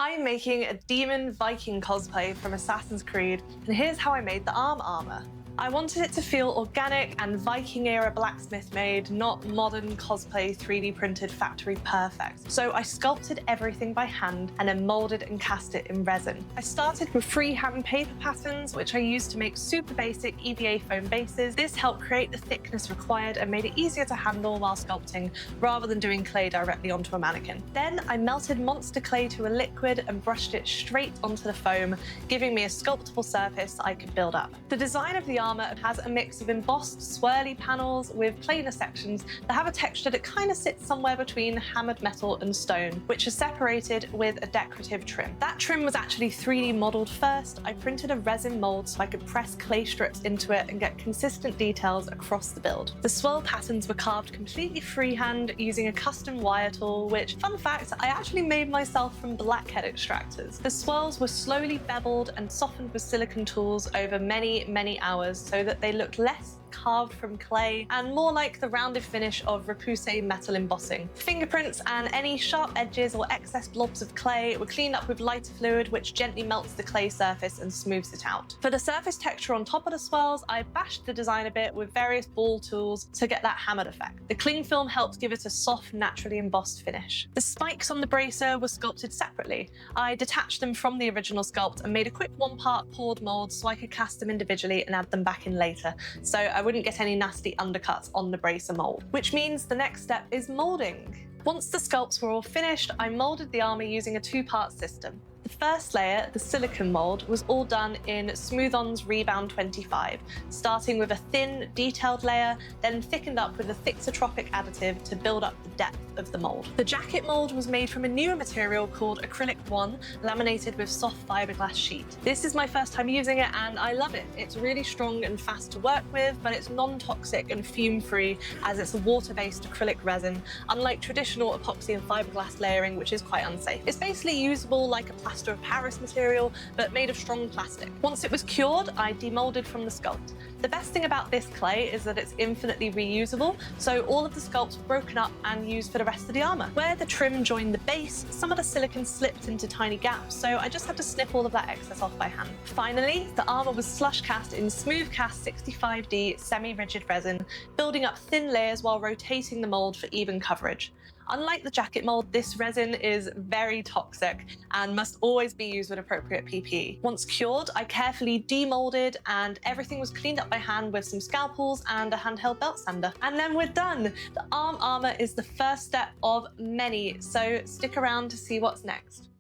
I'm making a Demon Viking cosplay from Assassin's Creed, and here's how I made the armour. I wanted it to feel organic and Viking-era blacksmith made, not modern cosplay 3D printed factory perfect. So I sculpted everything by hand and then moulded and cast it in resin. I started with freehand paper patterns, which I used to make super basic EVA foam bases. This helped create the thickness required and made it easier to handle while sculpting, rather than doing clay directly onto a mannequin. Then I melted monster clay to a liquid and brushed it straight onto the foam, giving me a sculptable surface I could build up. The design of the armour has a mix of embossed swirly panels with plainer sections that have a texture that kind of sits somewhere between hammered metal and stone, which is separated with a decorative trim. That trim was actually 3D modelled first. I printed a resin mould so I could press clay strips into it and get consistent details across the build. The swirl patterns were carved completely freehand using a custom wire tool, which, fun fact, I actually made myself from blackhead extractors. The swirls were slowly beveled and softened with silicone tools over many hours so that they looked less carved from clay and more like the rounded finish of repoussé metal embossing. Fingerprints and any sharp edges or excess blobs of clay were cleaned up with lighter fluid, which gently melts the clay surface and smooths it out. For the surface texture on top of the swirls, I bashed the design a bit with various ball tools to get that hammered effect. The cling film helped give it a soft, naturally embossed finish. The spikes on the bracer were sculpted separately. I detached them from the original sculpt and made a quick one-part poured mold so I could cast them individually and add them back in later, so I wouldn't get any nasty undercuts on the bracer mold. Which means the next step is moulding. Once the sculpts were all finished, I moulded the armour using a two-part system. The first layer, the silicone mould, was all done in Smooth-On's Rebound 25, starting with a thin, detailed layer, then thickened up with a thixotropic additive to build up the depth of the mould. The jacket mould was made from a newer material called Acrylic 1, laminated with soft fiberglass sheet. This is my first time using it and I love it. It's really strong and fast to work with, but it's non-toxic and fume-free as it's a water-based acrylic resin, unlike traditional epoxy and fiberglass layering, which is quite unsafe. It's basically usable like a plaster of Paris material, but made of strong plastic. Once it was cured, I demolded from the sculpt. The best thing about this clay is that it's infinitely reusable, so all of the sculpts were broken up and used for the rest of the armour. Where the trim joined the base, some of the silicone slipped into tiny gaps, so I just had to snip all of that excess off by hand. Finally, the armour was slush cast in smooth cast 65D semi-rigid resin, building up thin layers while rotating the mould for even coverage. Unlike the jacket mold, this resin is very toxic and must always be used with appropriate PPE. Once cured, I carefully demolded and everything was cleaned up by hand with some scalpels and a handheld belt sander. And then we're done! The armour is the first step of many, so stick around to see what's next.